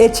H।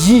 G।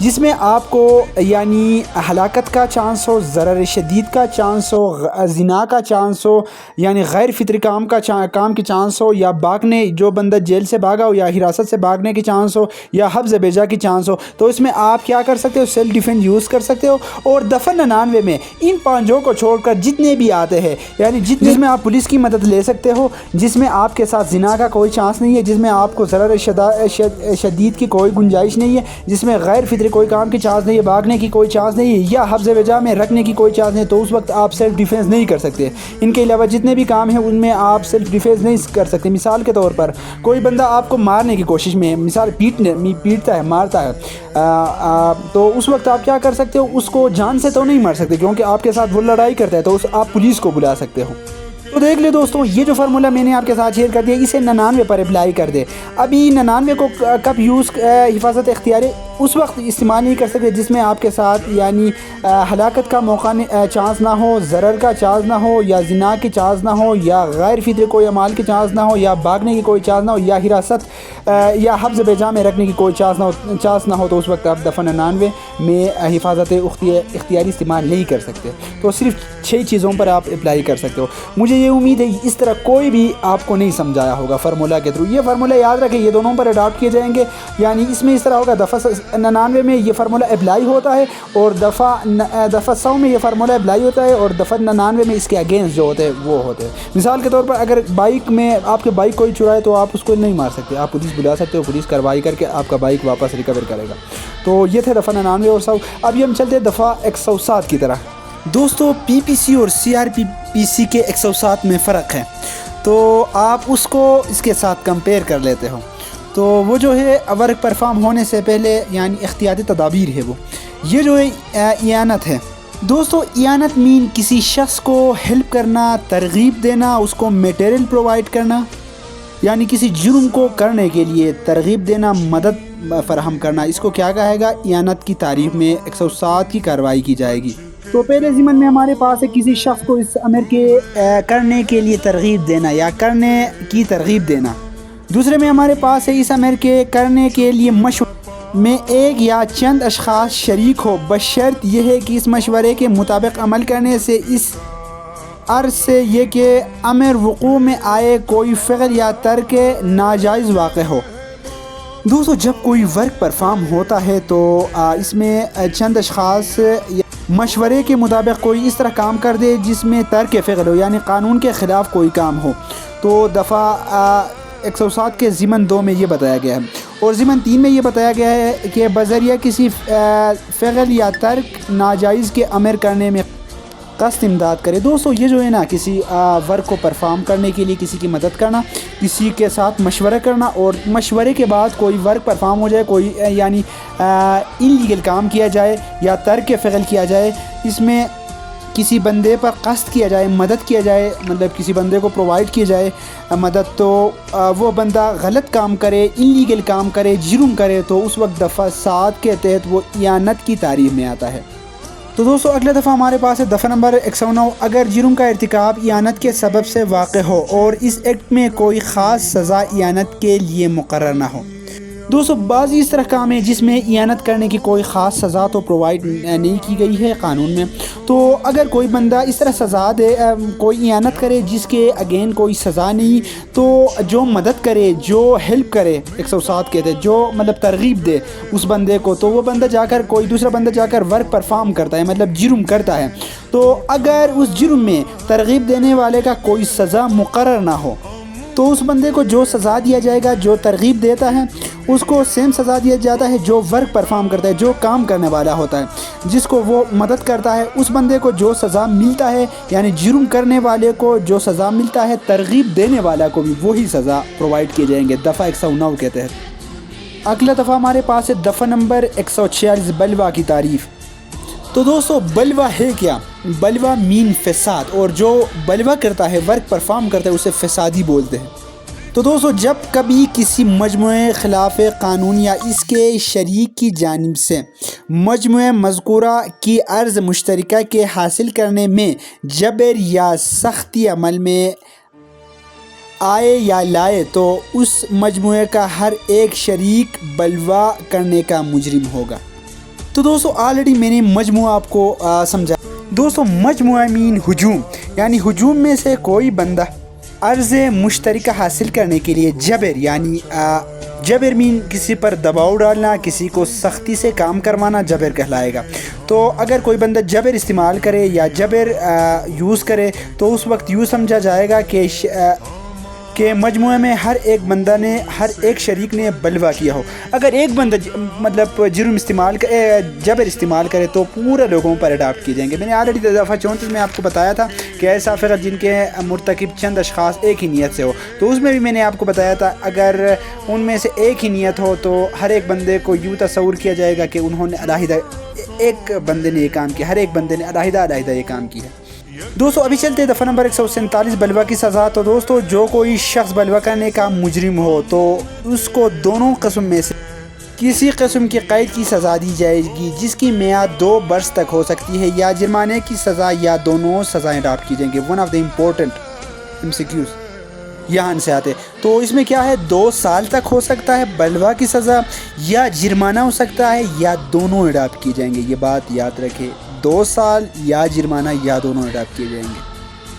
جس میں آپ کو یعنی ہلاکت کا چانس ہو، ضرر شدید کا چانس ہو، زنا کا چانس ہو، یعنی غیر فطری کام کی چانس ہو، یا بھاگنے، جو بندہ جیل سے بھاگا ہو یا حراست سے بھاگنے کی چانس ہو، یا حبس بیجا کی چانس ہو، تو اس میں آپ کیا کر سکتے ہو؟ سیلف ڈیفینس یوز کر سکتے ہو۔ اور دفعہ 99 میں ان پانچوں کو چھوڑ کر جتنے بھی آتے ہیں، یعنی جس میں آپ پولیس کی مدد لے سکتے ہو، جس میں آپ کے ساتھ زنا کا کوئی چانس نہیں ہے، جس میں آپ کو ضرر شدید کی کوئی گنجائش نہیں ہے، جس میں غیر فطری کوئی کام کی چانس نہیں ہے، بھاگنے کی کوئی چانس نہیں ہے، یا حبس وجہ میں رکھنے کی کوئی چانس نہیں ہے، تو اس وقت آپ سیلف ڈیفینس نہیں کر سکتے۔ ان کے علاوہ جتنے بھی کام ہیں ان میں آپ سیلف ڈیفینس نہیں کر سکتے۔ مثال کے طور پر کوئی بندہ آپ کو مارنے کی کوشش میں ہے، مثال پیٹتا ہے، مارتا ہے، تو اس وقت آپ کیا کر سکتے ہو؟ اس کو جان سے تو نہیں مار سکتے کیونکہ آپ کے ساتھ وہ لڑائی کرتا ہے، تو آپ پولیس کو بلا سکتے ہو۔ تو دیکھ لیں دوستوں، یہ جو فارمولہ میں نے آپ کے ساتھ شیئر کر دیا، اسے 99 پر اپلائی کر دے۔ ابھی 99 کو کب یوز حفاظت اختیاری اس وقت استعمال نہیں کر سکتے جس میں آپ کے ساتھ یعنی ہلاکت کا موقع چانس نہ ہو، ضرر کا چانس نہ ہو، یا زنا کی چانس نہ ہو، یا غیر فطری کوئی اعمال کی چانس نہ ہو، یا بھاگنے کی کوئی چانس نہ ہو، یا حراست یا حبس بیجا میں رکھنے کی کوئی چانس نہ ہو، تو اس وقت آپ دفعہ 99 میں حفاظت اختیاری استعمال نہیں کر سکتے۔ تو صرف 6 چیزوں پر آپ اپلائی کر سکتے ہو۔ مجھے یہ امید ہے اس طرح کوئی بھی آپ کو نہیں سمجھایا ہوگا فارمولہ کے تھرو۔ یہ فارمولہ یاد رکھیں، یہ دونوں پر اڈاپٹ کیے جائیں گے، یعنی اس میں اس طرح ہوگا، دفعہ 99 میں یہ فارمولہ اپلائی ہوتا ہے، اور دفعہ 100 میں یہ فارمولہ اپلائی ہوتا ہے، اور دفعہ 99 میں اس کے اگینسٹ جو ہوتے ہیں وہ ہوتے ہیں۔ مثال کے طور پر اگر بائک میں آپ کے بائک کوئی چرائے تو آپ اس کو نہیں مار سکتے، آپ پولیس بلا سکتے ہو، پولیس کارروائی کر کے آپ کا بائک واپس ریکور کرے گا۔ تو یہ تھے دفعہ 99 اور 100۔ اب ہم چلتے ہیں دفعہ 107 کی طرح۔ دوستو پی پی سی اور سی آر پی سی کے 107 میں فرق ہے، تو آپ اس کو اس کے ساتھ کمپیئر کر لیتے ہو۔ تو وہ جو ہے ورک پرفارم ہونے سے پہلے یعنی احتیاطی تدابیر ہے وہ، یہ جو ہے اعانت ہے۔ دوستو اعانت مین کسی شخص کو ہیلپ کرنا، ترغیب دینا، اس کو میٹیریل پرووائڈ کرنا، یعنی کسی جرم کو کرنے کے لیے ترغیب دینا، مدد فراہم کرنا، اس کو کیا کہے گا؟ اعانت کی تعریف میں 107 کی کارروائی کی جائے گی۔ تو پہلے ضمن میں ہمارے پاس ہے کسی شخص کو اس امر کے کرنے کے لیے ترغیب دینا یا کرنے کی ترغیب دینا۔ دوسرے میں ہمارے پاس ہے اس امر کے کرنے کے لیے مشورہ میں ایک یا چند اشخاص شریک ہو، بشرط یہ ہے کہ اس مشورے کے مطابق عمل کرنے سے اس عرض سے یہ کہ امر وقوع میں آئے کوئی فعل یا ترک ناجائز واقع ہو۔ دوستو جب کوئی ورک پرفارم ہوتا ہے تو اس میں چند اشخاص مشورے کے مطابق کوئی اس طرح کام کر دے جس میں ترک فعل ہو، یعنی قانون کے خلاف کوئی کام ہو، تو دفعہ 107 کے ضمن 2 میں یہ بتایا گیا ہے، اور ضمن 3 میں یہ بتایا گیا ہے کہ بذریعہ کسی فعل یا ترک ناجائز کے امر کرنے میں قصد امداد کرے۔ دوستو یہ جو ہے نا، کسی ورک کو پرفارم کرنے کے لیے کسی کی مدد کرنا، کسی کے ساتھ مشورہ کرنا، اور مشورے کے بعد کوئی ورک پرفارم ہو جائے، کوئی یعنی انلیگل کام کیا جائے یا ترک فعل کیا جائے، اس میں کسی بندے پر قصد کیا جائے، مدد کیا جائے، مطلب کسی بندے کو پرووائڈ کی جائے مدد، تو وہ بندہ غلط کام کرے، انلیگل کام کرے، جرم کرے، تو اس وقت دفعہ 7 کے تحت وہ اعانت کی تعریف میں آتا ہے۔ تو دوستو اگلا دفعہ ہمارے پاس ہے دفعہ نمبر 109، اگر جرم کا ارتکاب اعانت کے سبب سے واقع ہو اور اس ایکٹ میں کوئی خاص سزا اعانت کے لیے مقرر نہ ہو۔ دوستو بعض اس طرح کام ہے جس میں اعانت کرنے کی کوئی خاص سزا تو پرووائڈ نہیں کی گئی ہے قانون میں، تو اگر کوئی بندہ اس طرح سزا دے، کوئی اعانت کرے جس کے اگین کوئی سزا نہیں، تو جو مدد کرے، جو ہیلپ کرے، 107 کہتے ہیں، جو مطلب ترغیب دے اس بندے کو، تو وہ بندہ جا کر کوئی دوسرا بندہ جا کر ورک پرفارم کرتا ہے، مطلب جرم کرتا ہے، تو اگر اس جرم میں ترغیب دینے والے کا کوئی سزا مقرر نہ ہو، تو اس بندے کو جو سزا دیا جائے گا، جو ترغیب دیتا ہے اس کو سیم سزا دیا جاتا ہے جو ورک پرفارم کرتا ہے، جو کام کرنے والا ہوتا ہے، جس کو وہ مدد کرتا ہے، اس بندے کو جو سزا ملتا ہے، یعنی جرم کرنے والے کو جو سزا ملتا ہے، ترغیب دینے والا کو بھی وہی سزا پرووائڈ کیے جائیں گے دفعہ 109 کے تحت۔ اگلا دفعہ ہمارے پاس ہے دفعہ نمبر 146، بلوا کی تعریف۔ تو دوستو بلوا ہے کیا؟ بلوا مین فساد، اور جو بلوا کرتا ہے، ورک پرفارم کرتا ہے، اسے فسادی بولتے ہیں۔ تو دوستو جب کبھی کسی مجموعے خلاف قانون یا اس کے شریک کی جانب سے مجموعے مذکورہ کی عرض مشترکہ کے حاصل کرنے میں جبر یا سختی عمل میں آئے یا لائے، تو اس مجموعے کا ہر ایک شریک بلوا کرنے کا مجرم ہوگا۔ تو دوستو آلریڈی میں نے مجموعہ آپ کو سمجھا. دوستو مجموعہ مین ہجوم، یعنی ہجوم میں سے کوئی بندہ عرض مشترکہ حاصل کرنے کے لیے جبر، یعنی جبر مین کسی پر دباؤ ڈالنا، کسی کو سختی سے کام کروانا جبر کہلائے گا. تو اگر کوئی بندہ جبر استعمال کرے یا جبر یوز کرے تو اس وقت یوں سمجھا جائے گا کہ مجموعے میں ہر ایک بندہ نے، ہر ایک شریک نے بلوا کیا ہو. اگر ایک بندہ مطلب جبر استعمال کرے تو پورے لوگوں پر اڈاپٹ کیے جائیں گے. میں نے آلریڈی دفعہ 34 میں آپ کو بتایا تھا کہ ایسا فقط جن کے مرتکب چند اشخاص ایک ہی نیت سے ہو، تو اس میں بھی میں نے آپ کو بتایا تھا اگر ان میں سے ایک ہی نیت ہو تو ہر ایک بندے کو یوں تصور کیا جائے گا کہ انہوں نے علیحدہ، ایک بندے نے یہ کام کیا، ہر ایک بندے نے علیحدہ یہ کام کیا ہے. دوستو ابھی چلتے دفعہ نمبر 147 بلوا کی سزا. تو دوستو جو کوئی شخص بلوا کرنے کا مجرم ہو تو اس کو دونوں قسم میں سے کسی قسم کی قید کی سزا دی جائے گی جس کی میعاد 2 برس تک ہو سکتی ہے، یا جرمانے کی سزا، یا دونوں سزائیں اڈاپٹ کی جائیں گی. One of the important MCQs یہاں سے آتے. تو اس میں کیا ہے، 2 سال تک ہو سکتا ہے بلوا کی سزا، یا جرمانہ ہو سکتا ہے، یا دونوں اڈاپٹ کی جائیں گے. یہ بات یاد رکھے، 2 سال یا جرمانہ یا دونوں اڈاپٹ کیے جائیں گے.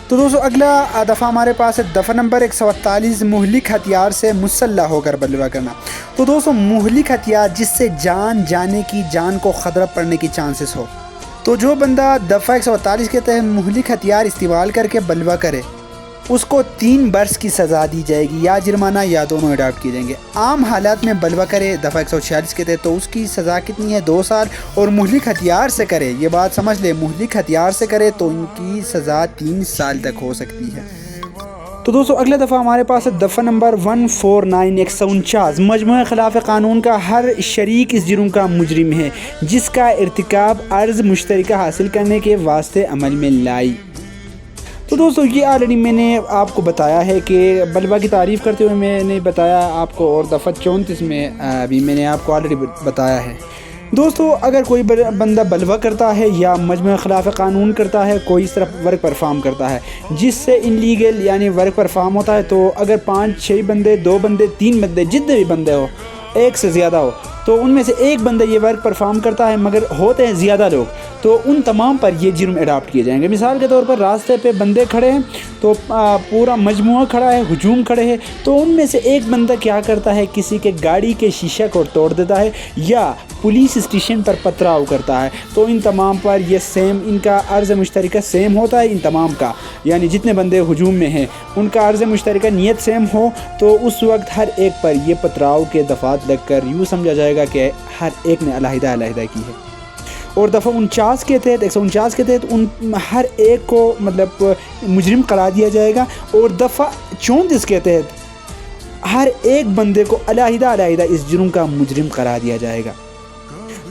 تو دوستو اگلا دفعہ ہمارے پاس ہے دفعہ نمبر 148 مہلک ہتھیار سے مسلح ہو کر بلوا کرنا. تو دوستو مہلک ہتھیار جس سے جان کو خطرہ پڑنے کی چانسز ہو. تو جو بندہ دفعہ 148 کے تحت مہلک ہتھیار استعمال کر کے بلوا کرے اس کو 3 برس کی سزا دی جائے گی، یا جرمانہ یا دونوں اڈاپٹ کیے جائیں گے. عام حالات میں بلوا کرے دفعہ 146 کے تحت تو اس کی سزا کتنی ہے، 2 سال. اور مہلک ہتھیار سے کرے، یہ بات سمجھ لے، مہلک ہتھیار سے کرے تو ان کی سزا 3 سال تک ہو سکتی ہے. تو دوستو اگلا دفعہ ہمارے پاس ہے دفعہ نمبر 149 149 مجموعہ خلاف قانون کا ہر شریک اس جرم کا مجرم ہے جس کا ارتکاب عرض مشترکہ حاصل کرنے کے واسطے عمل میں لائی. تو دوستو یہ آلریڈی میں نے آپ کو بتایا ہے کہ بلوا کی تعریف کرتے ہوئے میں نے بتایا آپ کو، اور دفعہ 34 میں بھی میں نے آپ کو آلریڈی بتایا ہے. دوستو اگر کوئی بندہ بلوا کرتا ہے یا مجموعہ خلاف قانون کرتا ہے، کوئی اس طرح ورک پرفارم کرتا ہے جس سے انلیگل یعنی ورک پرفارم ہوتا ہے، تو اگر 5-6 بندے، 2 بندے، 3 بندے، جتنے بھی بندے ہو، ایک سے زیادہ ہو، تو ان میں سے ایک بندہ یہ ورک پرفارم کرتا ہے مگر ہوتے ہیں زیادہ لوگ، تو ان تمام پر یہ جرم اڈاپٹ کیے جائیں گے. مثال کے طور پر راستے پہ بندے کھڑے ہیں تو پورا مجموعہ کھڑا ہے، ہجوم کھڑے ہیں، تو ان میں سے ایک بندہ کیا کرتا ہے، کسی کے گاڑی کے شیشے کو توڑ دیتا ہے یا پولیس اسٹیشن پر پتھراؤ کرتا ہے، تو ان تمام پر یہ سیم، ان کا عرض مشترکہ سیم ہوتا ہے. ان تمام کا یعنی جتنے بندے ہجوم میں ہیں ان کا عرض مشترکہ نیت سیم ہو تو اس وقت ہر ایک پر یہ پتھراؤ کے دفعات لگ کر یوں سمجھا جائے گا کہ ہر ایک نے علیحدہ کی ہے. اور دفعہ 49 کے تحت 149 کے تحت ان ہر ایک کو مطلب مجرم قرار دیا جائے گا. اور دفعہ 34 کے تحت ہر ایک بندے کو علیحدہ اس جرم کا مجرم قرار دیا جائے گا.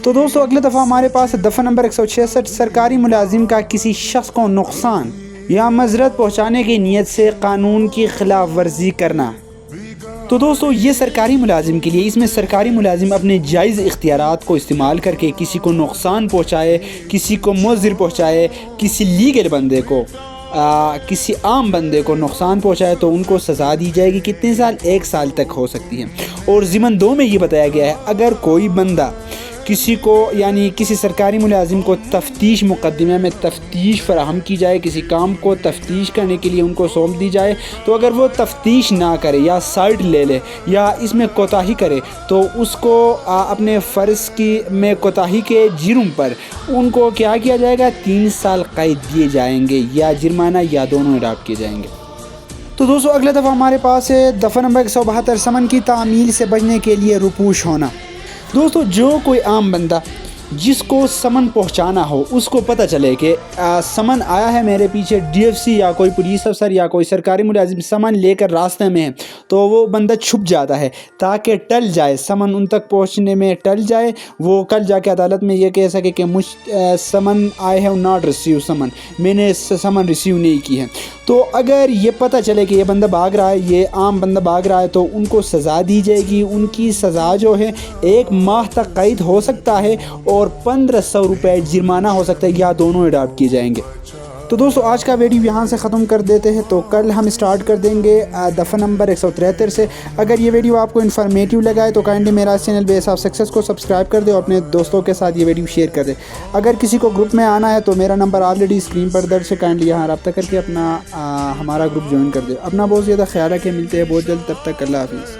تو دوستو اگلے دفعہ ہمارے پاس دفعہ نمبر 166 سرکاری ملازم کا کسی شخص کو نقصان یا مضرت پہنچانے کی نیت سے قانون کی خلاف ورزی کرنا. تو دوستو یہ سرکاری ملازم کے لیے، اس میں سرکاری ملازم اپنے جائز اختیارات کو استعمال کر کے کسی کو نقصان پہنچائے، کسی کو مضر پہنچائے، کسی لیگل بندے کو، کسی عام بندے کو نقصان پہنچائے تو ان کو سزا دی جائے گی. کتنے سال؟ 1 سال تک ہو سکتی ہے. اور ضمن 2 میں یہ بتایا گیا ہے اگر کوئی بندہ کسی کو یعنی کسی سرکاری ملازم کو تفتیش مقدمے میں تفتیش فراہم کی جائے، کسی کام کو تفتیش کرنے کے لیے ان کو سونپ دی جائے، تو اگر وہ تفتیش نہ کرے یا سائڈ لے لے یا اس میں کوتاہی کرے تو اس کو اپنے فرض کی میں کوتاہی کے جرم پر ان کو کیا کیا جائے گا، 3 سال قید دیے جائیں گے، یا جرمانہ یا دونوں اڈاپٹ کیے جائیں گے. تو دوستو اگلا دفعہ ہمارے پاس ہے دفعہ نمبر 172 سمن کی تعمیل سے بچنے کے لیے روپوش ہونا. دوستو جو کوئی عام بندہ جس کو سمن پہنچانا ہو، اس کو پتہ چلے کہ سمن آیا ہے میرے پیچھے، DFC یا کوئی پولیس افسر یا کوئی سرکاری ملازم سمن لے کر راستے میں ہے، تو وہ بندہ چھپ جاتا ہے تاکہ ٹل جائے، سمن ان تک پہنچنے میں ٹل جائے، وہ کل جا کے عدالت میں یہ کہہ سکے کہ مجھ سمن آئی ہیو ناٹ ریسیو سمن، میں نے سمن ریسیو نہیں کی ہے. تو اگر یہ پتہ چلے کہ یہ بندہ بھاگ رہا ہے، یہ عام بندہ بھاگ رہا ہے، تو ان کو سزا دی جائے گی. ان کی سزا جو ہے 1 ماہ تک قید ہو سکتا ہے اور 1500 روپے جرمانہ ہو سکتا ہے، یا دونوں اڈاپٹ کیے جائیں گے. تو دوستو آج کا ویڈیو یہاں سے ختم کر دیتے ہیں، تو کل ہم اسٹارٹ کر دیں گے دفعہ نمبر 173 سے۔ اگر یہ ویڈیو آپ کو انفارمیٹیو لگائے تو کائنڈلی میرا چینل بیس آف سکسیس کو سبسکرائب کر دے اور اپنے دوستوں کے ساتھ یہ ویڈیو شیئر کر دے۔ اگر کسی کو گروپ میں آنا ہے تو میرا نمبر آلریڈی اسکرین پر درج ہے، کائنڈلی یہاں رابطہ کر کے اپنا ہمارا گروپ جوائن کر دے۔ اپنا بہت زیادہ خیال رکھیں، ملتے ہیں بہت جلد، تب تک اللہ حافظ۔